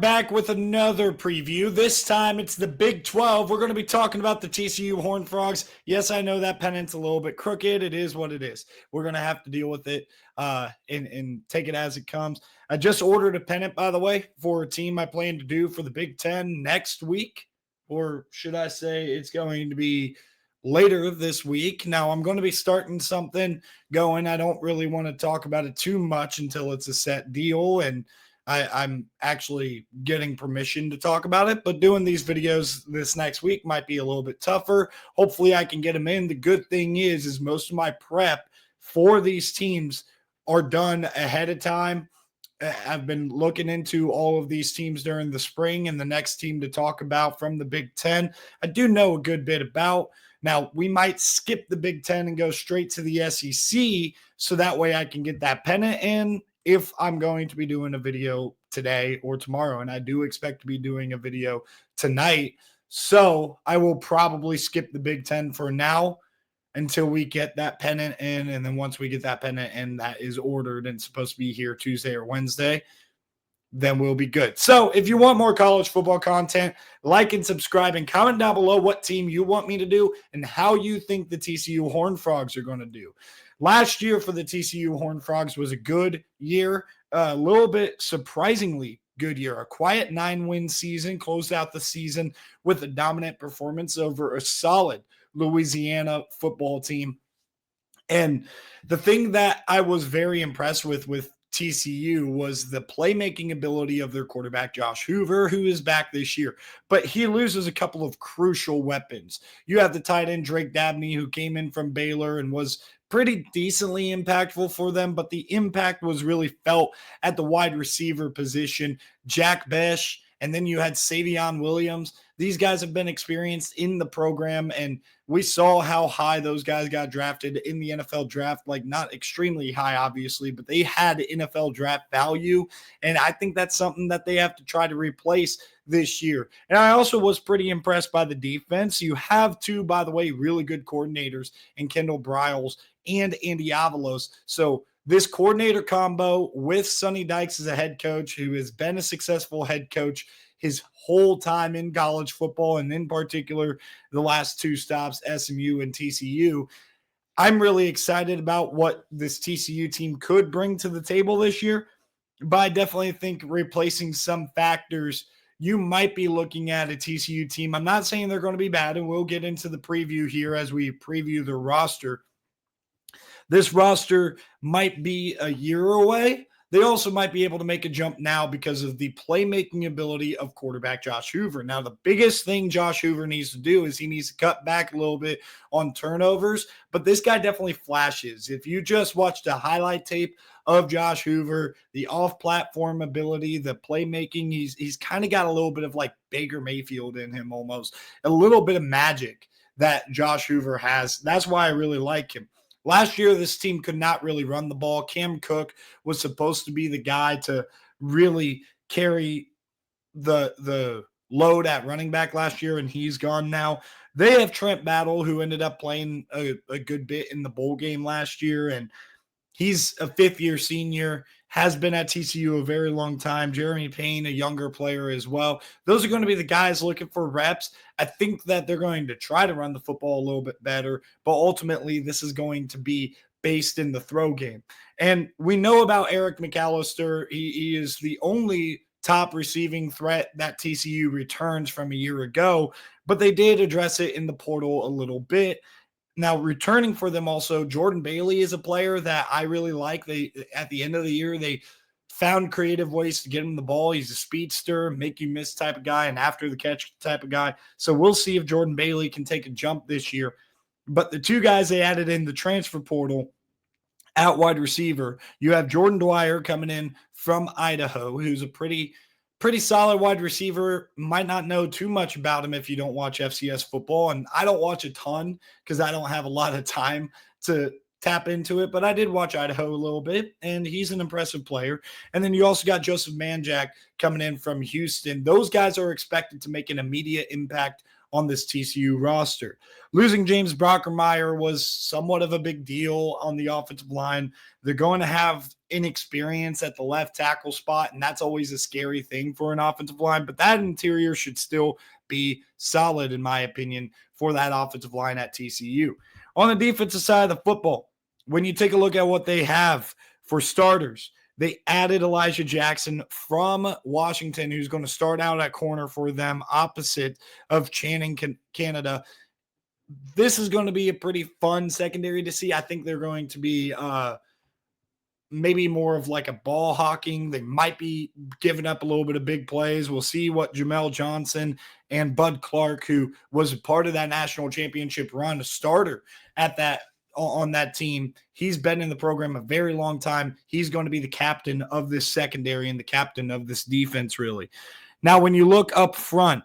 back with another preview. This time it's the Big 12. We're going to be talking about the TCU Horned Frogs. Yes, I know that pennant's a little bit crooked. It is what it is. We're going to have to deal with it and take it as it comes. I just ordered a pennant, by the way, for a team I plan to do for the Big 10 next week. Or should I say it's going to be later this week. Now, I'm going to be starting something going. I don't really want to talk about it too much until it's a set deal and I'm actually getting permission to talk about it, but doing these videos this next week might be a little bit tougher. Hopefully I can get them in. The good thing is most of my prep for these teams are done ahead of time. I've been looking into all of these teams during the spring, and the next team to talk about from the Big Ten, I do know a good bit about. Now, we might skip the Big Ten and go straight to the SEC, so that way I can get that pennant in if I'm going to be doing a video today or tomorrow. And I do expect to be doing a video tonight. So I will probably skip the Big Ten for now until we get that pennant in. And then once we get that pennant in, that is ordered and supposed to be here Tuesday or Wednesday, then we'll be good. So if you want more college football content, like and subscribe and comment down below what team you want me to do and how you think the TCU Horned Frogs are going to do. Last year for the TCU Horned Frogs was a good year, a little bit surprisingly good year. A quiet 9-win season, closed out the season with a dominant performance over a solid Louisiana football team. And the thing that I was very impressed with TCU was the playmaking ability of their quarterback, Josh Hoover, who is back this year. But he loses a couple of crucial weapons. You have the tight end, Drake Dabney, who came in from Baylor and was pretty decently impactful for them, but the impact was really felt at the wide receiver position. Jack Besh, and then you had Savion Williams. These guys have been experienced in the program, and we saw how high those guys got drafted in the NFL draft. Like, not extremely high, obviously, but they had NFL draft value, and I think that's something that they have to try to replace this year. And I also was pretty impressed by the defense. You have two, by the way, really good coordinators in Kendall Briles and Andy Avalos. So this coordinator combo with Sonny Dykes as a head coach, who has been a successful head coach his whole time in college football, and in particular, the last two stops, SMU and TCU. I'm really excited about what this TCU team could bring to the table this year, but I definitely think replacing some factors, you might be looking at a TCU team. I'm not saying they're going to be bad, and we'll get into the preview here as we preview the roster. This roster might be a year away. They also might be able to make a jump now because of the playmaking ability of quarterback Josh Hoover. Now, the biggest thing Josh Hoover needs to do is he needs to cut back a little bit on turnovers, but this guy definitely flashes. If you just watch the highlight tape of Josh Hoover, the off-platform ability, the playmaking, he's kind of got a little bit of like Baker Mayfield in him almost, a little bit of magic that Josh Hoover has. That's why I really like him. Last year, this team could not really run the ball. Cam Cook was supposed to be the guy to really carry the load at running back last year, and he's gone now. They have Trent Battle, who ended up playing a good bit in the bowl game last year, and he's a fifth-year senior, has been at TCU a very long time. Jeremy Payne, a younger player as well. Those are going to be the guys looking for reps. I think that they're going to try to run the football a little bit better, but ultimately this is going to be based in the throw game. And we know about Eric McAllister. He is the only top receiving threat that TCU returns from a year ago, but they did address it in the portal a little bit. Now, returning for them also, Jordan Bailey is a player that I really like. At the end of the year, they found creative ways to get him the ball. He's a speedster, make you miss type of guy, and after the catch type of guy. So we'll see if Jordan Bailey can take a jump this year. But the two guys they added in the transfer portal at wide receiver, you have Jordan Dwyer coming in from Idaho, who's a pretty solid wide receiver. Might not know too much about him if you don't watch FCS football. And I don't watch a ton because I don't have a lot of time to tap into it, but I did watch Idaho a little bit, and he's an impressive player. And then you also got Joseph Manjack coming in from Houston. Those guys are expected to make an immediate impact on this TCU roster. Losing James Brockermeyer was somewhat of a big deal on the offensive line. They're going to have inexperience at the left tackle spot, and that's always a scary thing for an offensive line. But that interior should still be solid, in my opinion, for that offensive line at TCU. On the defensive side of the football, when you take a look at what they have for starters, they added Elijah Jackson from Washington, who's going to start out at corner for them opposite of Channing Canada. This is going to be a pretty fun secondary to see. I think they're going to be maybe more of like a ball hawking. They might be giving up a little bit of big plays. We'll see what Jamel Johnson and Bud Clark, who was part of that national championship run, a starter at that on that team. He's been in the program a very long time. He's going to be the captain of this secondary and the captain of this defense, really. Now, when you look up front,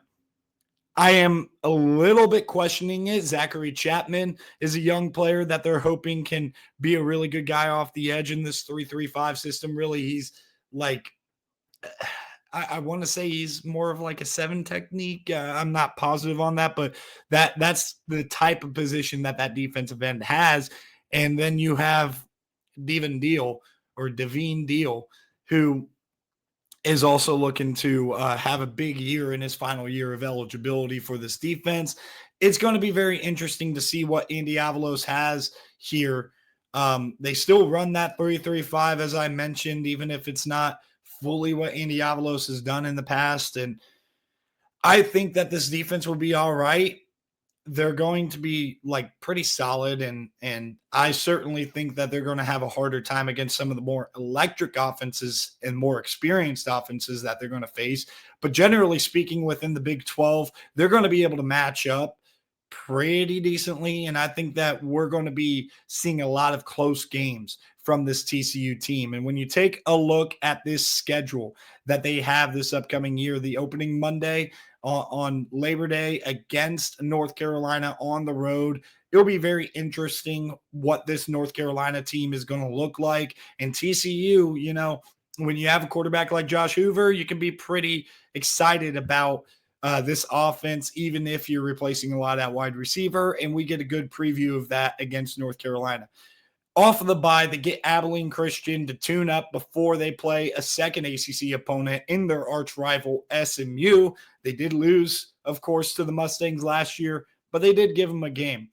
I am a little bit questioning it. Zachary Chapman is a young player that they're hoping can be a really good guy off the edge in this 3-3-5 system. Really, he's like, I want to say he's more of like a 7 technique. I'm not positive on that, but that's the type of position that defensive end has. And then you have Devin Deal, who is also looking to have a big year in his final year of eligibility for this defense. It's going to be very interesting to see what Andy Avalos has here. They still run that 3-3-5, as I mentioned, even if it's not fully what Andy Avalos has done in the past. And I think that this defense will be all right. They're going to be like pretty solid, and I certainly think that they're going to have a harder time against some of the more electric offenses and more experienced offenses that they're going to face. But generally speaking, within the Big 12, they're going to be able to match up pretty decently, and I think that we're going to be seeing a lot of close games from this TCU team. And when you take a look at this schedule that they have this upcoming year, the opening Monday on Labor Day against North Carolina on the road, it'll be very interesting what this North Carolina team is going to look like. And TCU, you know, when you have a quarterback like Josh Hoover, you can be pretty excited about this offense, even if you're replacing a lot at wide receiver. And we get a good preview of that against North Carolina. Off of the bye, they get Abilene Christian to tune up before they play a second ACC opponent in their arch rival SMU. They did lose, of course, to the Mustangs last year, but they did give them a game.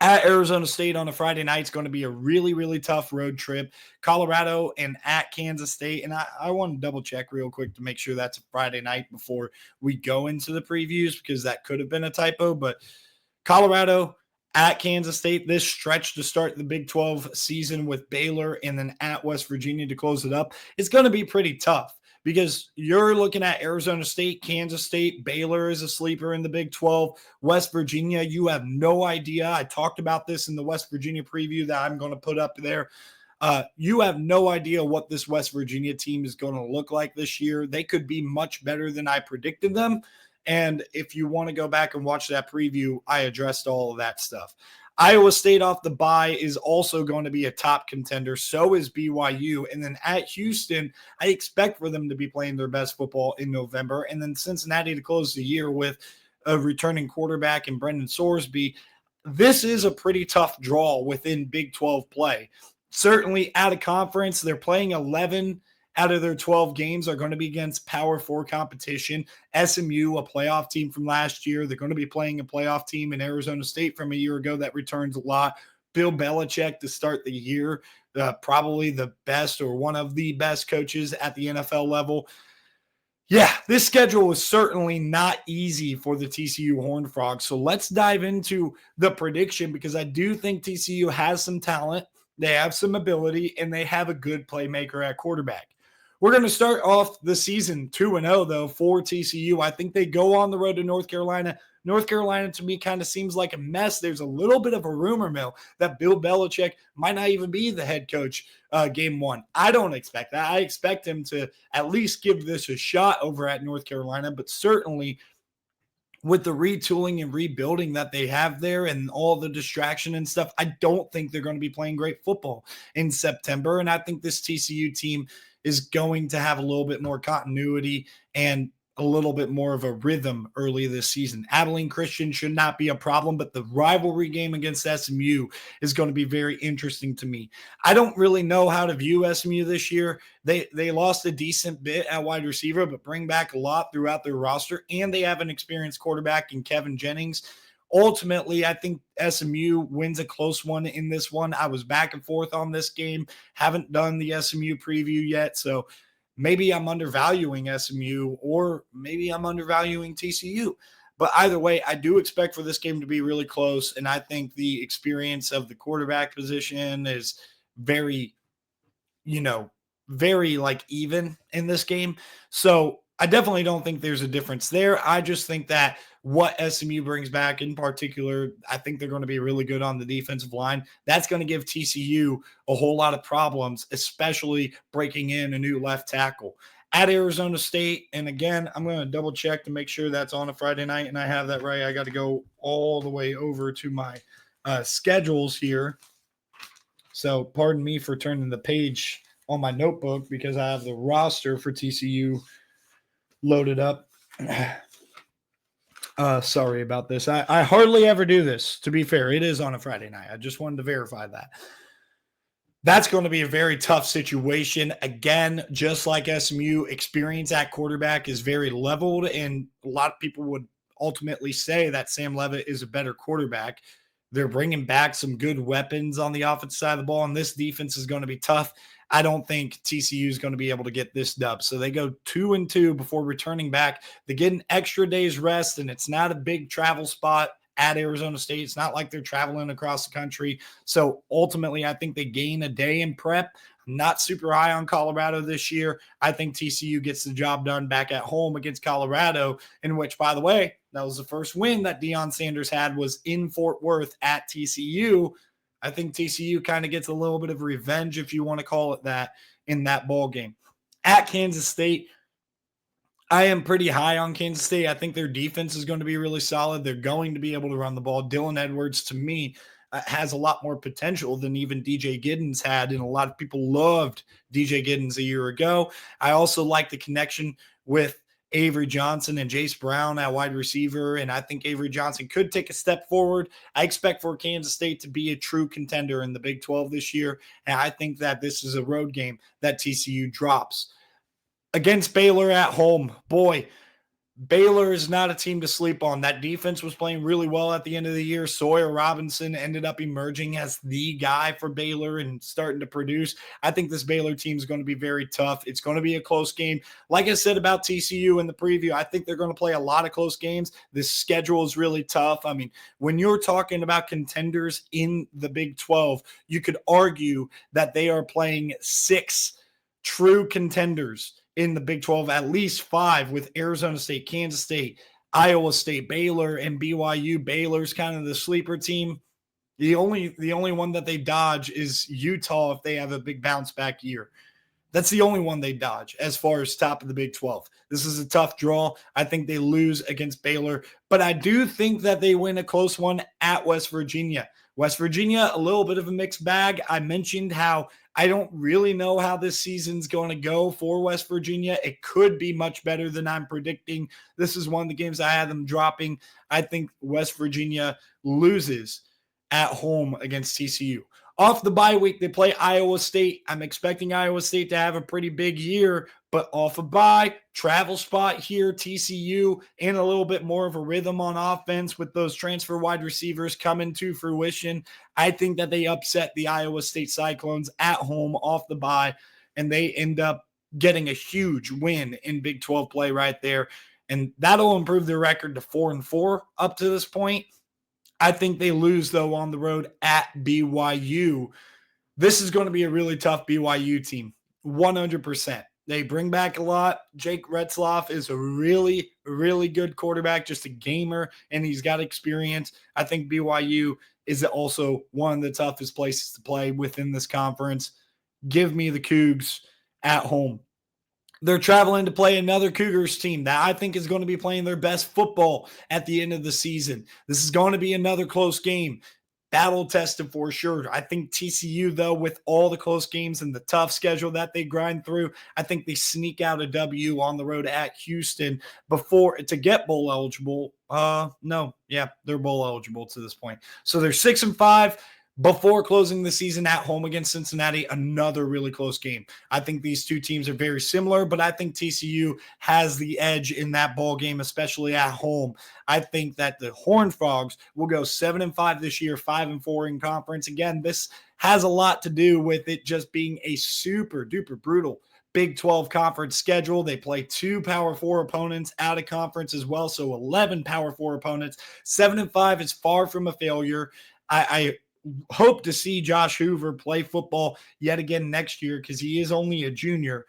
At Arizona State on a Friday night, it's going to be a really, really tough road trip. Colorado and at Kansas State. And I want to double check real quick to make sure that's a Friday night before we go into the previews, because that could have been a typo. But Colorado at Kansas State, this stretch to start the Big 12 season with Baylor, and then at West Virginia to close it up, it's going to be pretty tough, because you're looking at Arizona State, Kansas State, Baylor is a sleeper in the Big 12. West Virginia, you have no idea. I talked about this in the West Virginia preview that I'm going to put up there. You have no idea what this West Virginia team is going to look like this year. They could be much better than I predicted them. And if you want to go back and watch that preview, I addressed all of that stuff. Iowa State off the bye is also going to be a top contender. So is BYU. And then at Houston, I expect for them to be playing their best football in November. And then Cincinnati to close the year with a returning quarterback in Brendan Sorsby. This is a pretty tough draw within Big 12 play. Certainly at a conference, they're playing 11 out of their 12 games are going to be against Power 4 competition. SMU, a playoff team from last year. They're going to be playing a playoff team in Arizona State from a year ago that returns a lot. Bill Belichick to start the year, probably the best or one of the best coaches at the NFL level. Yeah, this schedule is certainly not easy for the TCU Horned Frogs. So let's dive into the prediction, because I do think TCU has some talent. They have some ability, and they have a good playmaker at quarterback. We're going to start off the season 2-0, though, for TCU. I think they go on the road to North Carolina. North Carolina, to me, kind of seems like a mess. There's a little bit of a rumor mill that Bill Belichick might not even be the head coach game one. I don't expect that. I expect him to at least give this a shot over at North Carolina, but certainly with the retooling and rebuilding that they have there and all the distraction and stuff, I don't think they're going to be playing great football in September. And I think this TCU team is going to have a little bit more continuity. And a little bit more of a rhythm early this season. Abilene Christian should not be a problem, but the rivalry game against SMU is going to be very interesting to me. I don't really know how to view SMU this year. They lost a decent bit at wide receiver, but bring back a lot throughout their roster, and they have an experienced quarterback in Kevin Jennings. Ultimately, I think SMU wins a close one in this one. I was back and forth on this game. Haven't done the SMU preview yet, so maybe I'm undervaluing SMU or maybe I'm undervaluing TCU. But either way, I do expect for this game to be really close. And I think the experience of the quarterback position is very, very like even in this game. So I definitely don't think there's a difference there. I just think that what SMU brings back in particular, I think they're going to be really good on the defensive line. That's going to give TCU a whole lot of problems, especially breaking in a new left tackle. At Arizona State, and again, I'm going to double check to make sure that's on a Friday night, and I have that right. I got to go all the way over to my schedules here. So pardon me for turning the page on my notebook because I have the roster for TCU loaded up. Sorry about this. I hardly ever do this, to be fair. It is on a Friday night. I just wanted to verify that. That's going to be a very tough situation. Again, just like SMU, experience at quarterback is very leveled, and a lot of people would ultimately say that Sam Leavitt is a better quarterback. They're bringing back some good weapons on the offensive side of the ball, and this defense is going to be tough. I don't think TCU is going to be able to get this dub. So they go 2-2 before returning back. They get an extra day's rest, and it's not a big travel spot at Arizona State. It's not like they're traveling across the country. So ultimately, I think they gain a day in prep. I'm not super high on Colorado this year. I think TCU gets the job done back at home against Colorado, in which, by the way, that was the first win that Deion Sanders had was in Fort Worth at TCU. I think TCU kind of gets a little bit of revenge, if you want to call it that, in that ball game. At Kansas State, I am pretty high on Kansas State. I think their defense is going to be really solid. They're going to be able to run the ball. Dylan Edwards, to me, has a lot more potential than even DJ Giddens had, and a lot of people loved DJ Giddens a year ago. I also like the connection with Avery Johnson and Jace Brown at wide receiver, and I think Avery Johnson could take a step forward. I expect for Kansas State to be a true contender in the Big 12 this year, and I think that this is a road game that TCU drops. Against Baylor at home, boy, Baylor is not a team to sleep on. That defense was playing really well at the end of the year. Sawyer Robinson ended up emerging as the guy for Baylor and starting to produce. I think this Baylor team is going to be very tough. It's going to be a close game. Like I said about TCU in the preview, I think they're going to play a lot of close games. This schedule is really tough. I mean, when you're talking about contenders in the Big 12, you could argue that they are playing 6 true contenders in the Big 12, at least 5 with Arizona State, Kansas State, Iowa State, Baylor, and BYU. Baylor's kind of the sleeper team. The only one that they dodge is Utah if they have a big bounce back year. That's the only one they dodge as far as top of the Big 12. This is a tough draw. I think they lose against Baylor, but I do think that they win a close one at West Virginia. West Virginia, a little bit of a mixed bag. I mentioned how I don't really know how this season's going to go for West Virginia. It could be much better than I'm predicting. This is one of the games I had them dropping. I think West Virginia loses at home against TCU. Off the bye week, they play Iowa State. I'm expecting Iowa State to have a pretty big year, but off a bye, travel spot here, TCU, and a little bit more of a rhythm on offense with those transfer wide receivers coming to fruition. I think that they upset the Iowa State Cyclones at home off the bye, and they end up getting a huge win in Big 12 play right there, and that'll improve their record to 4-4 up to this point. I think they lose, though, on the road at BYU. This is going to be a really tough BYU team, 100%. They bring back a lot. Jake Retzloff is a really, really good quarterback, just a gamer, and he's got experience. I think BYU is also one of the toughest places to play within this conference. Give me the Cougs at home. They're traveling to play another Cougars team that I think is going to be playing their best football at the end of the season. This is going to be another close game. battle tested for sure. I think TCU, though, with all the close games and the tough schedule that they grind through, I think they sneak out a W on the road at Houston before to get bowl eligible. No, yeah, they're bowl eligible to this point. So they're 6-5 before closing the season at home against Cincinnati, another really close game. I think these two teams are very similar, but I think TCU has the edge in that ball game, especially at home. I think that the Horned Frogs will go 7-5 this year, 5-4 in conference. Again, this has a lot to do with it just being a super duper brutal Big 12 conference schedule. They play 2 Power 4 opponents out of conference as well, so 11 Power 4 opponents. 7-5 is far from a failure. I hope to see Josh Hoover play football yet again next year because he is only a junior.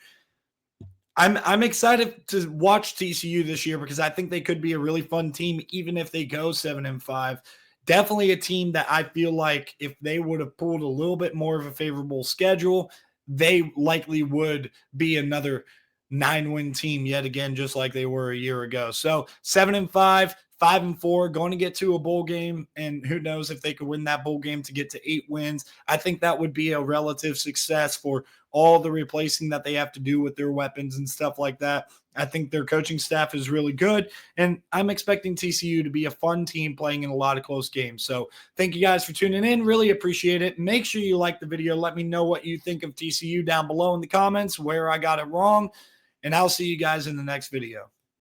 I'm excited to watch TCU this year because I think they could be a really fun team, even if they go 7-5. Definitely a team that I feel like if they would have pulled a little bit more of a favorable schedule, they likely would be another 9-win team yet again, just like they were a year ago. So 7-5, 5-4, going to get to a bowl game, and who knows if they could win that bowl game to get to 8 wins. I think that would be a relative success for all the replacing that they have to do with their weapons and stuff like that. I think their coaching staff is really good, and I'm expecting TCU to be a fun team playing in a lot of close games. So thank you guys for tuning in. Really appreciate it. Make sure you like the video. Let me know what you think of TCU down below in the comments, where I got it wrong, and I'll see you guys in the next video.